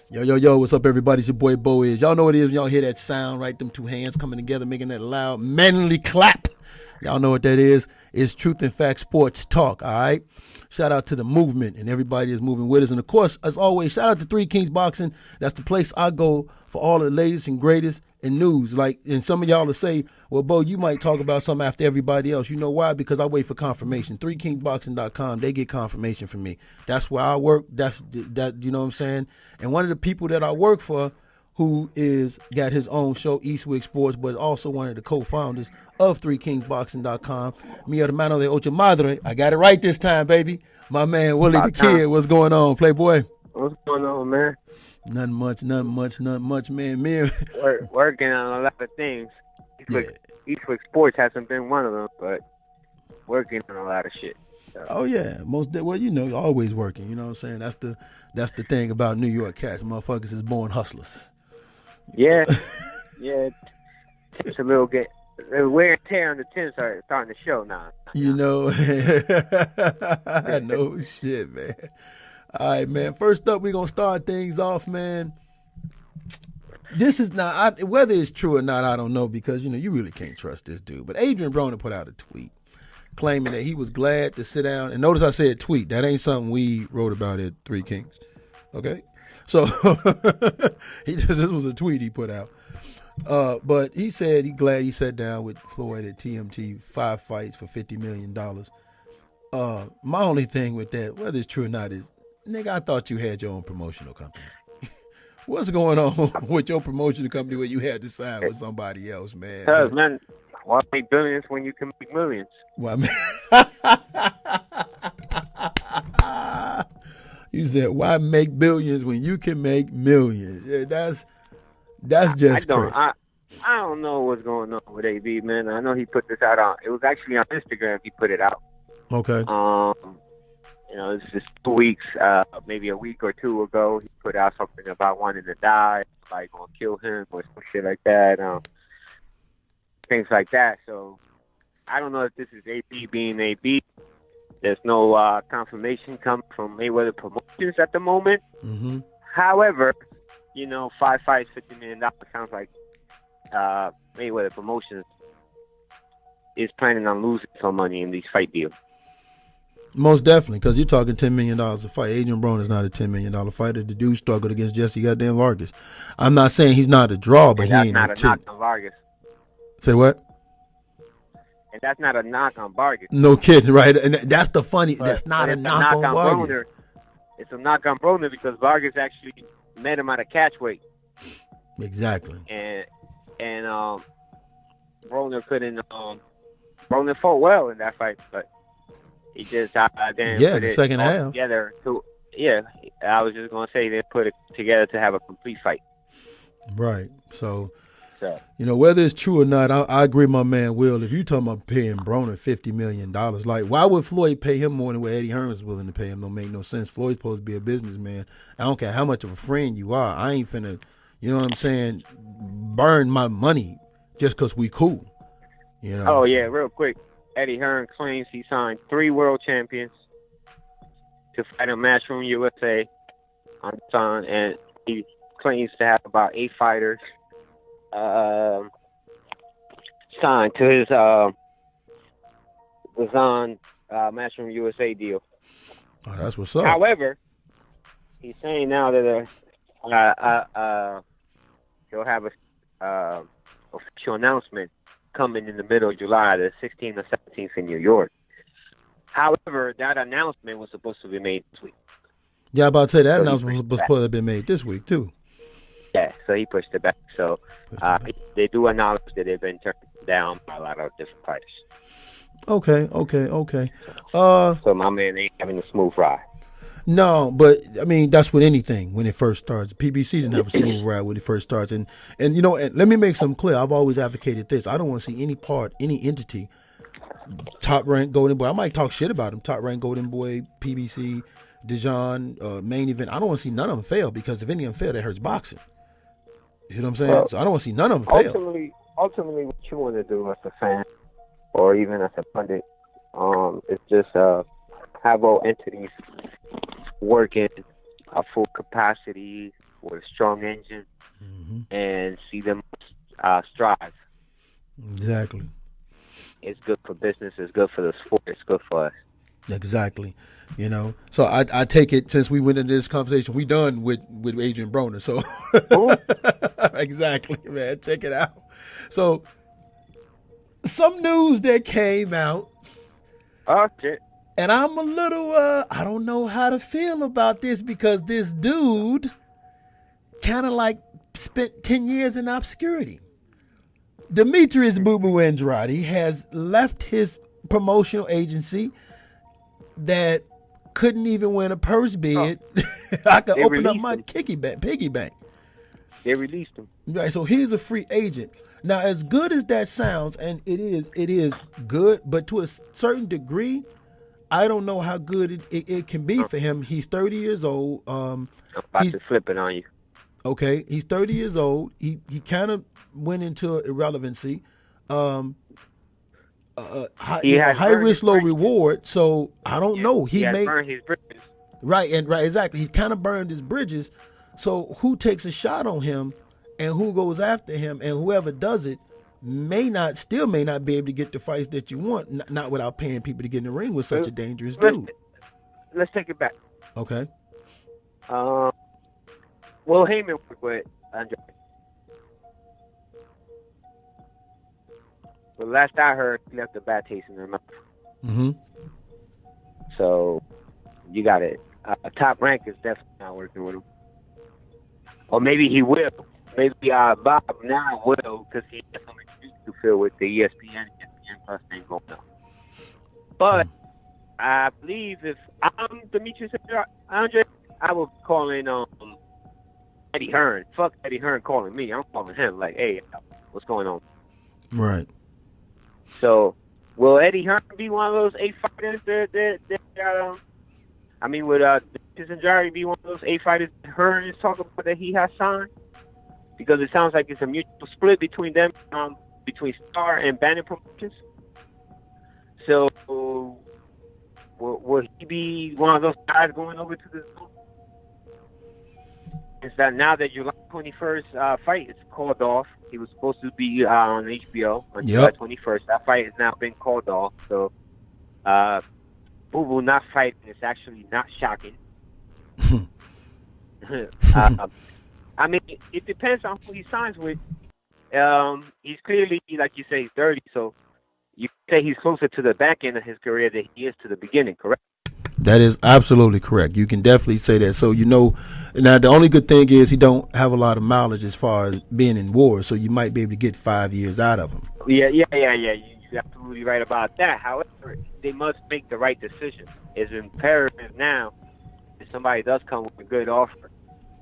Yo, yo, yo, what's up, everybody? It's your boy Bo is. Y'all know what it is when y'all hear that sound, right? Them two hands coming together, making that loud, manly clap. Y'all know what that is. It's Truth and Fact Sports Talk, all right? Shout out to the movement and everybody that's moving with us. And, of course, as always, shout out to Three Kings Boxing. That's the place I go for all the latest and greatest in news. Like, and some of y'all will say, well, Bo, you might talk about something after everybody else. You know why? Because I wait for confirmation. 3kingsboxing.com, they get confirmation from me. That's where I work. That, you know what I'm saying? And one of the people that I work for who is got his own show, Eastwick Sports, but also one of the co-founders of 3kingsboxing.com. Mi hermano de ocho madre. I got it right this time, baby. My man, Willie the Kid. What's going on, Playboy? What's going on, man? Nothing much, man. Working on a lot of things. Eastwick Sports hasn't been one of them, but working on a lot of shit. So. Oh yeah, well, you know, always working. You know what I'm saying? That's the thing about New York cats. Motherfuckers is born hustlers. Yeah, yeah. It's a little bit wear and tear on the tins are starting to show now. You know, no shit, man. All right, man. First up, we're gonna start things off, man. This is not whether it's true or not. I don't know because you know you really can't trust this dude. But Adrian Broner put out a tweet claiming that he was glad to sit down. And notice I said tweet. That ain't something we wrote about at Three Kings. Okay, so this was a tweet he put out. But he said he glad he sat down with Floyd at TMT, 5 fights for $50 million. My only thing with that, whether it's true or not, is, nigga, I thought you had your own promotional company. What's going on with your promotional company where you had to sign with somebody else, man? Because, man, why make billions when you can make millions? Well, man. You said, why make billions when you can make millions? Yeah, that's just crazy. I don't know what's going on with AB, man. I know he put this out on. It was actually on Instagram. He put it out. Okay. You know, it's just 2 weeks, maybe a week or two ago. He put out something about wanting to die, like gonna kill him or some shit like that. Things like that. So I don't know if this is AB being AB. There's no confirmation coming from Mayweather Promotions at the moment. Mm-hmm. However, you know, 5 fights, $50 million sounds like Mayweather Promotions is planning on losing some money in these fight deals. Most definitely, because you're talking $10 million a fight. Adrian Broner is not a $10 million fighter. The dude struggled against Jesse goddamn Vargas. I'm not saying he's not a draw, but he ain't not a knock on Vargas. Say what? And that's not a knock on Vargas. No kidding, right? And that's the funny. That's not a knock on Vargas. Broner. It's a knock on Broner because Vargas actually met him at a catch weight. Exactly. And Broner couldn't. Broner fought well in that fight, but he just didn't put it second half together. I was just gonna say they didn't put it together to have a complete fight. Right. So you know, whether it's true or not, I agree with my man Will. If you're talking about paying Broner $50 million, like, why would Floyd pay him more than what Eddie Hearns is willing to pay him? Don't make no sense. Floyd's supposed to be a businessman. I don't care how much of a friend you are. I ain't finna, you know what I'm saying, burn my money just because we cool. You know. Oh, yeah, real quick. Eddie Hearns claims he signed 3 world champions to fight on Matchroom USA on time, and he claims to have about 8 fighters signed to his DAZN Matchroom USA deal. Oh, that's what's up. However, he's saying now that he'll have a official announcement coming in the middle of July, the 16th or 17th in New York. However, that announcement was supposed to be made this week. Yeah, about to say that announcement was supposed to have been made this week too. Yeah, so he pushed it back. So they do acknowledge that they've been turned down by a lot of different fighters. Okay. So my man ain't having a smooth ride. No, but I mean that's with anything when it first starts. PBC doesn't have a smooth ride when it first starts, and you know, and let me make something clear. I've always advocated this. I don't want to see any entity, top ranked Golden Boy. I might talk shit about him. Top ranked Golden Boy, PBC, DAZN, main event. I don't want to see none of them fail because if any of them fail, that hurts boxing. You know what I'm saying? So I don't want to see none of them fail. Ultimately, what you want to do as a fan or even as a pundit, is just have all entities working at full capacity, with a strong engine and see them strive. Exactly. It's good for business. It's good for the sport. It's good for us. Exactly. You know, so I take it, since we went into this conversation, we done with Adrian Broner. So exactly, man. Check it out. So some news that came out, Oh shit! and I'm a little I don't know how to feel about this, because this dude kind of like spent 10 years in obscurity. Demetrius Boo Boo Andrade has left his promotional agency that couldn't even win a purse bid. I could open up my piggy bank. They released him. Right, so he's a free agent. Now, as good as that sounds, and it is good, but to a certain degree, I don't know how good it can be for him. He's 30 years old. I'm about to flip it on you. Okay, he's 30 years old. He kind of went into irrelevancy. High risk, low reward. So I don't know. He may burn his bridges. Right, exactly. He's kind of burned his bridges. So who takes a shot on him, and who goes after him, and whoever does it may not be able to get the fights that you want, not without paying people to get in the ring with such a dangerous dude. Let's take it back. Okay. Well, Heyman worked with Andrade. But last I heard, he left a bad taste in their mouth. Mm-hmm. So you got it. Top Rank is definitely not working with him. Or maybe he will. Maybe Bob now will, because he has something to fill with the ESPN Plus thing going on. But I believe if I'm Demetrius Andrade, I will call in Eddie Hearn. Fuck Eddie Hearn calling me. I'm calling him like, hey, what's going on? Right. So, will Eddie Hearn be one of those 8 fighters would Demetrius Andrade be one of those 8 fighters that Hearn is talking about that he has signed? Because it sounds like it's a mutual split between them, between Star and Banner Promotions. So, will he be one of those guys going over to the zone? Is that now that July 21st fight is called off? He was supposed to be on HBO on July 21st. That fight has now been called off. So, Boo Boo not fighting is actually not shocking. I mean, it depends on who he signs with. He's clearly, like you say, 30, so you say he's closer to the back end of his career than he is to the beginning, correct? That is absolutely correct. You can definitely say that. So, now the only good thing is he don't have a lot of mileage as far as being in war, so you might be able to get 5 years out of him. Yeah. You're absolutely right about that. However, they must make the right decision. It's imperative now, if somebody does come with a good offer,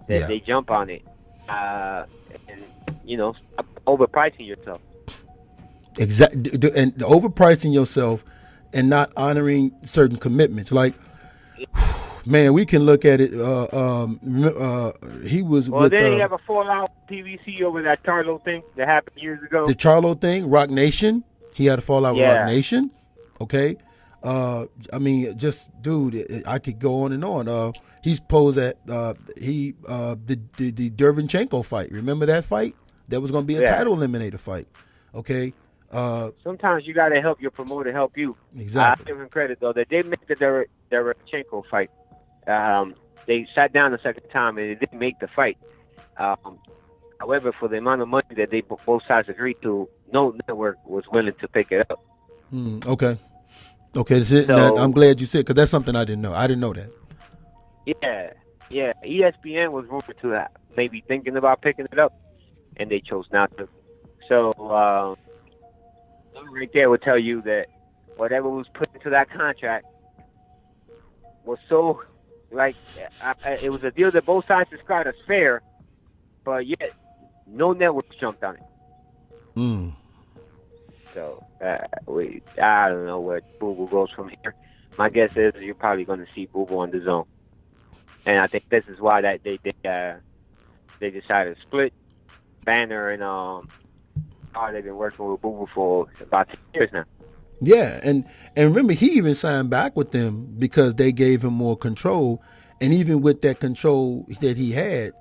that they jump on it, and stop overpricing yourself. Exactly, and overpricing yourself and not honoring certain commitments. Like, man, we can look at it. He was. Well, then he have a fallout PVC over that Charlo thing that happened years ago. The Charlo thing, Rock Nation. He had a fallout with Rock Nation. Okay. Dude, I could go on and on. He's posed at the Derevchenko fight. Remember that fight? That was going to be a title eliminator fight. Okay. Sometimes you got to help your promoter help you. Exactly. I give him credit though that they made the Derevchenko fight. They sat down the second time and they didn't make the fight. However, for the amount of money that they both sides agreed to, no network was willing to pick it up. Okay. That's it. So, I'm glad you said, because that's something I didn't know. I didn't know that. Yeah. ESPN was rumored to maybe thinking about picking it up, and they chose not to. So, right there would tell you that whatever was put into that contract was so, it was a deal that both sides described as fair, but yet no network jumped on it. So, I don't know where Boo Boo goes from here. My guess is you're probably going to see Boo Boo on the zone. And I think this is why that they decided to split. Banner and they've been working with Boo Boo for about 10 years now. Yeah, and remember, he even signed back with them because they gave him more control, And even with that control that he had,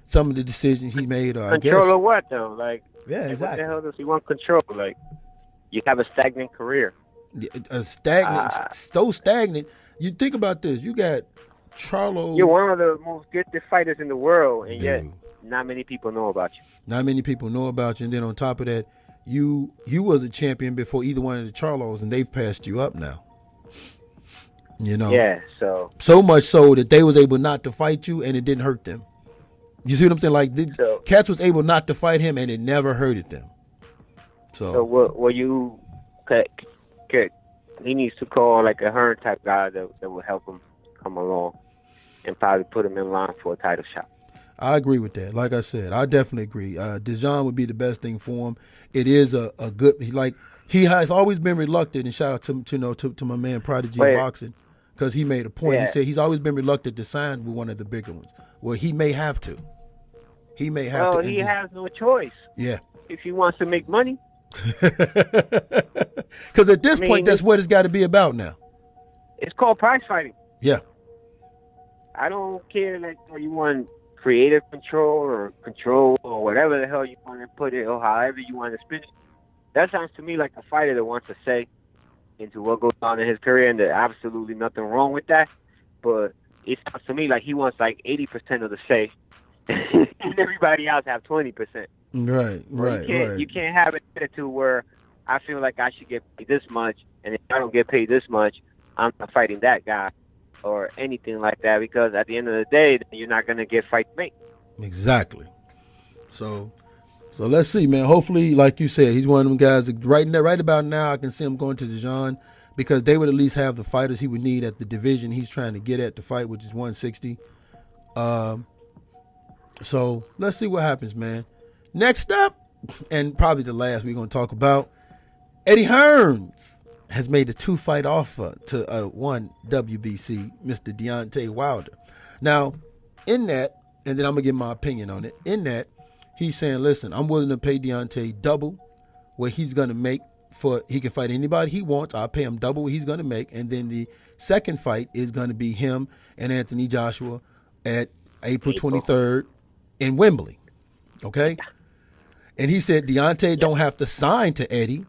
some of the decisions he made, I guess. Control of what though? Like, Yeah, like, exactly. what the hell does he want control? Like, you have a stagnant career. So stagnant. You think about this. You got Charlo. You're one of the most gifted fighters in the world, and yet Dude. not many people know about you. Not many people know about you, and then on top of that, you was a champion before either one of the Charlos, and they've passed you up now. You know. Yeah. So much so that they was able not to fight you, and it didn't hurt them. You see what I'm saying? Like, Cats was able not to fight him, and it never hurted them. So what you could he needs to call like a Hearns type guy that will help him come along and probably put him in line for a title shot. I agree with that. Like I said, I definitely agree. DAZN would be the best thing for him. It is a good, he has always been reluctant, and shout out to my man Prodigy Boxing, because he made a point. Yeah. He said he's always been reluctant to sign with one of the bigger ones. Well, he may have to. He may have to. Well, he has no choice. Yeah. If he wants to make money. Because at this point, that's what it's got to be about now. It's called prize fighting. Yeah. I don't care like you want creative control or whatever the hell you want to put it or however you want to spin it. That sounds to me like a fighter that wants to say into what goes on in his career, and there's absolutely nothing wrong with that. But it sounds to me like he wants like 80% of the say, and everybody else have 20%. Right. You can't have an attitude where I feel like I should get paid this much, and if I don't get paid this much, I'm not fighting that guy or anything like that, because at the end of the day, you're not going to get fight mate. Exactly. So let's see, man. Hopefully, like you said, he's one of them guys that right about now I can see him going to DAZN, because they would at least have the fighters he would need at the division he's trying to get at to fight, which is 160. So let's see what happens, man. Next up, and probably the last we're going to talk about, Eddie Hearns has made a 2-fight offer to one WBC, Mr. Deontay Wilder. Now, in that, and then I'm going to give my opinion on it, in that, he's saying, listen, I'm willing to pay Deontay double what he's going to make he can fight anybody he wants. I'll pay him double what he's going to make. And then the second fight is going to be him and Anthony Joshua at April 23rd in Wembley. Okay? And he said Deontay don't have to sign to Eddie,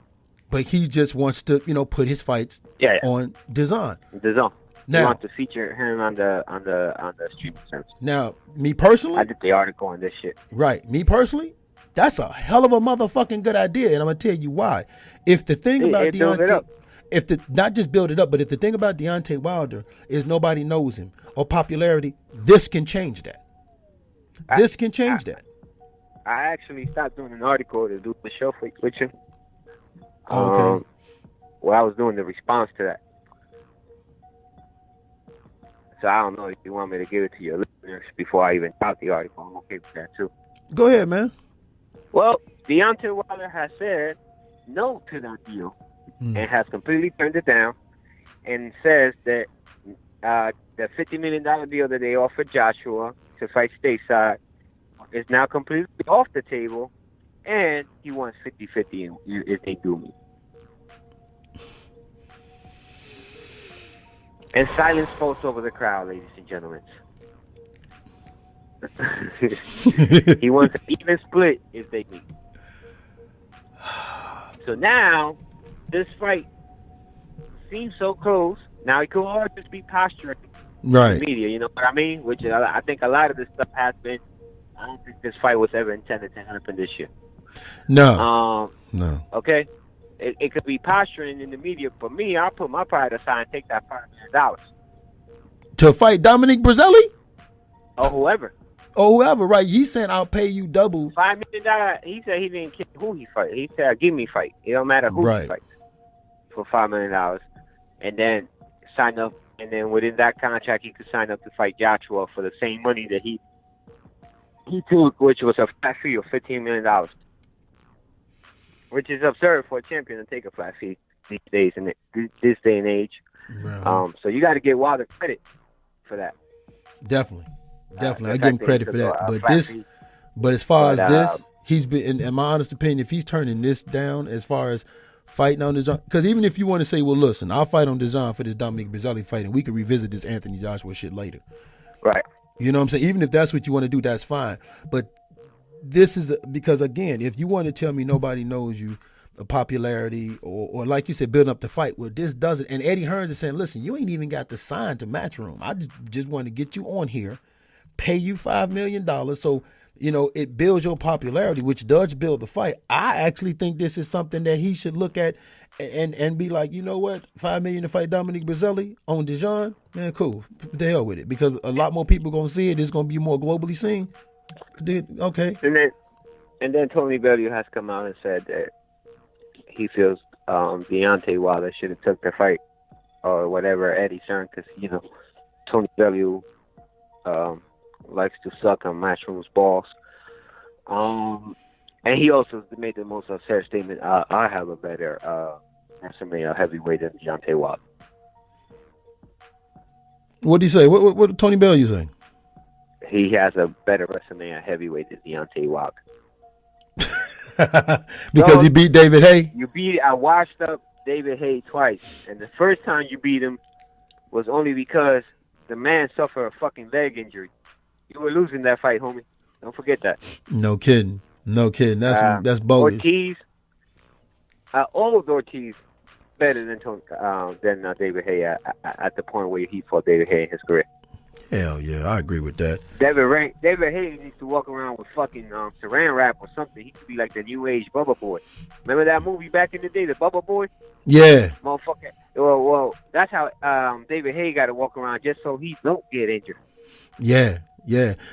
but he just wants to, put his fights on DAZN. DAZN. Now, you want to feature him on the streaming service. Now, me personally, I did the article on this shit. Right. Me personally, that's a hell of a motherfucking good idea, and I'm gonna tell you why. If the thing about Deontay, not just build it up, but if the thing about Deontay Wilder is nobody knows him or popularity, this can change that. This can change that. I actually stopped doing an article to do the show with you. Okay. Well, I was doing the response to that. So I don't know if you want me to give it to your listeners before I even drop the article. I'm okay with that too. Go ahead, man. Well, Deontay Wilder has said no to that deal and has completely turned it down, and says that the $50 million deal that they offered Joshua to fight stateside is now completely off the table, and he wants 50-50 if they do meet. And silence falls over the crowd, ladies and gentlemen. He wants an even split if they meet. So now, this fight seems so close. Now, it could all just be posturing in the media, you know what I mean? Which I think a lot of this stuff has been. I don't think this fight was ever intended to happen this year. No. No. Okay? It could be posturing in the media. For me, I'll put my pride aside and take that $5 million. To fight Dominic Brazzelli? Or whoever. Right. He said, I'll pay you double. $5 million. He said he didn't care who he fight. He said, give me fight. It don't matter who he fights. For $5 million. And then sign up. And then within that contract, he could sign up to fight Joshua for the same money that he took, which was a flat fee of $15 million. Which is absurd for a champion to take a flat fee these days in this day and age. Right. So you got to give Wilder credit for that. Definitely. I give him credit for that. But as far as this, he's been, in my honest opinion, if he's turning this down as far as fighting on DAZN. Because even if you want to say, well, listen, I'll fight on DAZN for this Dominic Breazeale fight, and we can revisit this Anthony Joshua shit later. Right. You know what I'm saying? Even if that's what you want to do, that's fine. But this is because, again, if you want to tell me nobody knows you, the popularity, or like you said, building up the fight, well, this doesn't. And Eddie Hearns is saying, listen, you ain't even got to sign to Matchroom. I just want to get you on here, pay you $5 million. So, it builds your popularity, which does build the fight. I actually think this is something that he should look at and be like, you know what, $5 million to fight Dominic Breazeale on DAZN, man, cool. The hell with it, because a lot more people gonna see it. It's gonna be more globally seen. Okay. And then Tony Bellew has come out and said that he feels Deontay Wilder should have took the fight or whatever Eddie Hearns, because Tony Bellew likes to suck on Matchroom's balls. And he also made the most absurd statement, I have a better WrestleMania heavyweight than Deontay Wilder. What did he say? What did Tony Bellew say? He has a better WrestleMania heavyweight than Deontay Wilder. Because he beat David Haye? I washed up David Haye twice. And the first time you beat him was only because the man suffered a fucking leg injury. You were losing that fight, homie. Don't forget that. No kidding. That's bogus. Ortiz, old Ortiz, better than David Haye at the point where he fought David Haye in his career. Hell yeah, I agree with that. David Haye needs to walk around with fucking saran wrap or something. He could be like the new age Bubba Boy. Remember that movie back in the day, the Bubba Boy? Yeah. Motherfucker. Well, that's how David Haye got to walk around, just so he don't get injured. Yeah.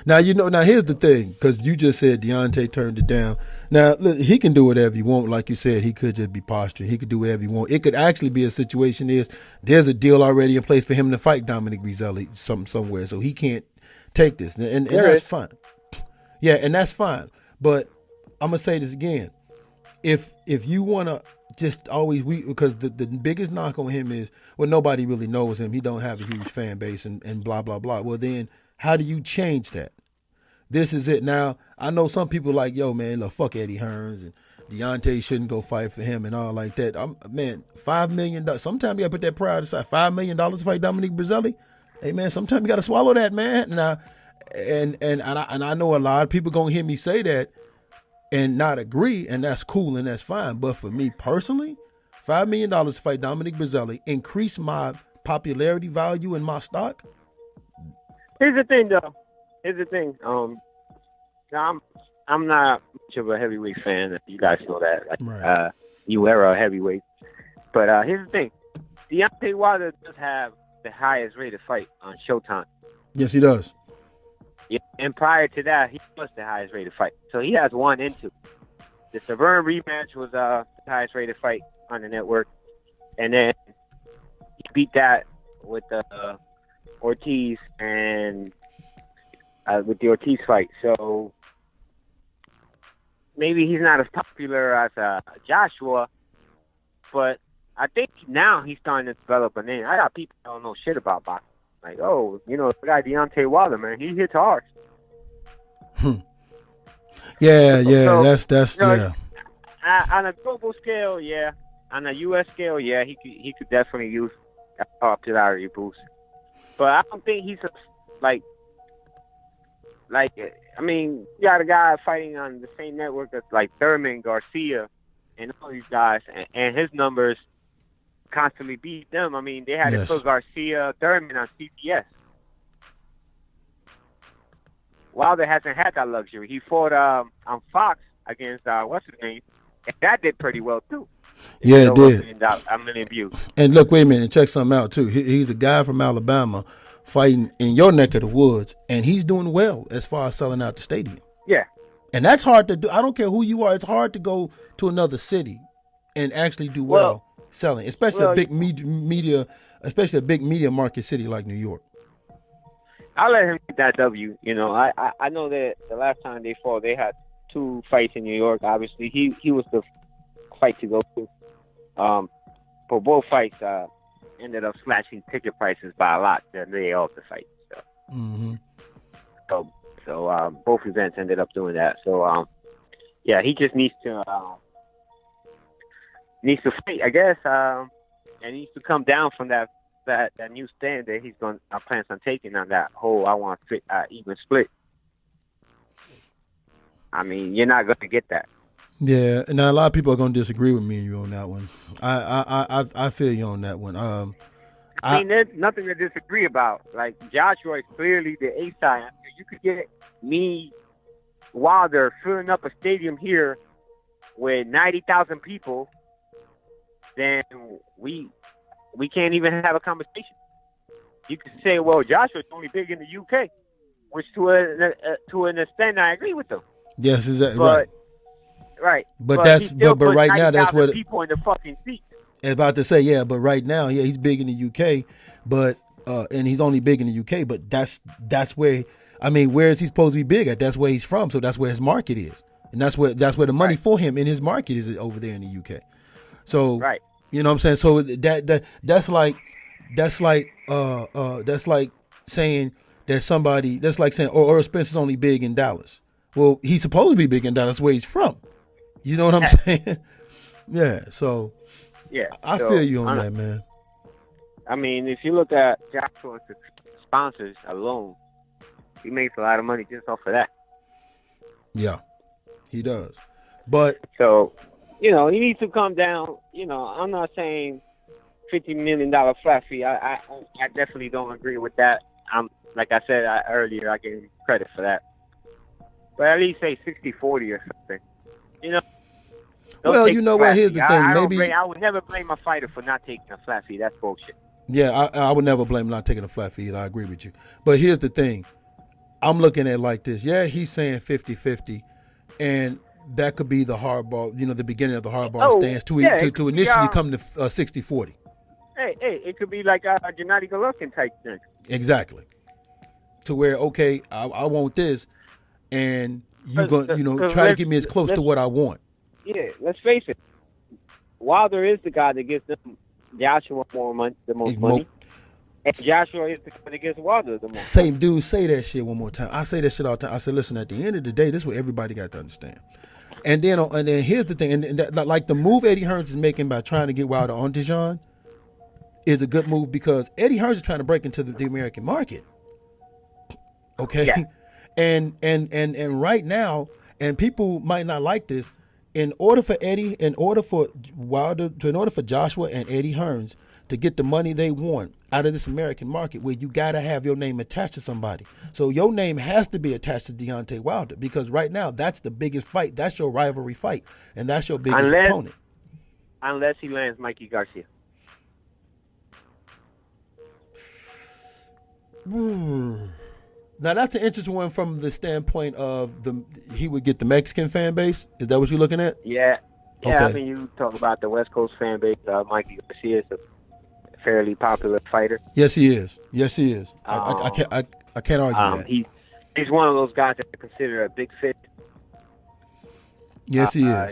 Now, here's the thing, because you just said Deontay turned it down. Now, look, he can do whatever he wants. Like you said, he could just be posturing. He could do whatever he wants. It could actually be a situation there's a deal already in place for him to fight Dominic Breazeale somewhere, so he can't take this. And that's fine. Yeah, and that's fine. But I'm going to say this again. If you want to just always, because the biggest knock on him is, well, nobody really knows him. He don't have a huge fan base and blah, blah, blah. Well, then, how do you change that? This is it. Now, I know some people like, yo, man, look, fuck Eddie Hearns and Deontay shouldn't go fight for him and all like that. Man, $5 million. Sometimes you got to put that pride aside. $5 million to fight Dominic Breazeale. Hey, man, sometimes you got to swallow that, man. Now, and I know a lot of people going to hear me say that and not agree, and that's cool and that's fine. But for me personally, $5 million to fight Dominic Breazeale, increase my popularity value in my stock. Here's the thing, though. I'm not much of a heavyweight fan. You guys know that. Right. New era heavyweight. But here's the thing. Deontay Wilder does have the highest rated fight on Showtime. Yes, he does. Yeah, and prior to that, he was the highest rated fight. So he has 1 and 2. The Severn rematch was the highest rated fight on the network. And then he beat that with Ortiz and with the Ortiz fight. So maybe he's not as popular as Joshua, but I think now he's starting to develop a name. I got people that don't know shit about boxing. Like, the guy Deontay Wilder, man, he hits hard. Yeah, so, that's yeah. On a global scale, yeah. On a U.S. scale, yeah, he could definitely use a popularity boost. But I don't think he's you got a guy fighting on the same network as like Thurman, Garcia, and all these guys, and his numbers constantly beat them. I mean, they had to put Garcia, Thurman on CBS. Wilder hasn't had that luxury. He fought on Fox against what's his name, and that did pretty well too. Yeah, it did. A million views. And look, wait a minute, check something out too. He's a guy from Alabama fighting in your neck of the woods, and he's doing well as far as selling out the stadium. Yeah. And that's hard to do. I don't care who you are. It's hard to go to another city and actually do well selling, especially a big media, especially a big media market city like New York. I'll let him get that W. I know that the last time they fought, they had 2 fights in New York. Obviously, he was the fight to go to. For both fights, ended up slashing ticket prices by a lot than they all the fight. So. Mm-hmm. So both events ended up doing that. So yeah, he just needs to needs to fight, I guess, and he needs to come down from that new stand that he's going. Plans on taking on that whole I want even split. I mean, you're not going to get that. Yeah, and now a lot of people are going to disagree with me and you on that one. I feel you on that one. I mean, there's nothing to disagree about. Like, Joshua is clearly the A side. You could get me, Wilder, filling up a stadium here with 90,000 people, then we can't even have a conversation. You could say, well, Joshua's only big in the UK, which to an extent I agree with them. Yes, exactly. Right. But right now that's what people in the fucking seats. I was about to say, yeah, but right now, yeah, he's big in the UK, but and he's only big in the UK, but that's where, I mean, where is he supposed to be big at? That's where he's from, so that's where his market is, and that's where the money for him in his market is over there in the UK. So, you know what I'm saying? So that's like saying that somebody, that's like saying, Earl Spencer's only big in Dallas. Well, he's supposed to be big in Dallas, where he's from. You know what I'm saying? Yeah. So. Yeah, I feel you on that, man. I mean, if you look at Joshua's sponsors alone, he makes a lot of money just off of that. Yeah, he does. But so, he needs to come down. I'm not saying $50 million flat fee. I definitely don't agree with that. Like I said earlier, I gave him credit for that. But at least say 60-40 or something. Well, you know what? Here's the thing. I would never blame a fighter for not taking a flat fee. That's bullshit. Yeah, I would never blame him not taking a flat fee. I agree with you. But here's the thing. I'm looking at it like this. Yeah, he's saying 50-50, and that could be the hardball, the beginning of the hardball stance to initially come to 60-40. Hey, it could be like a Gennady Golovkin type thing. Exactly. To where, okay, I want this, and you're going to try to get me as close to what I want. Yeah, let's face it. Wilder is the guy that gives Joshua the most money. And Joshua is the guy that gives Wilder the most money. Same dude, say that shit one more time. I say that shit all the time. I say, listen, at the end of the day, this is what everybody got to understand. And then here's the thing. And like the move Eddie Hearns is making by trying to get Wilder on DAZN is a good move because Eddie Hearns is trying to break into the American market. Okay? Yeah. And right now, and people might not like this, in order for Joshua and Eddie Hearns to get the money they want out of this American market, where you got to have your name attached to somebody. So your name has to be attached to Deontay Wilder because right now that's the biggest fight. That's your rivalry fight, and that's your biggest opponent. Unless he lands Mikey Garcia. Now that's an interesting one from the standpoint of he would get the Mexican fan base. Is that what you're looking at? Yeah. Okay. I mean, you talk about the West Coast fan base. Mikey Garcia is a fairly popular fighter. Yes, he is. I can't argue that. He's one of those guys that I consider a big fit. Yes, he is.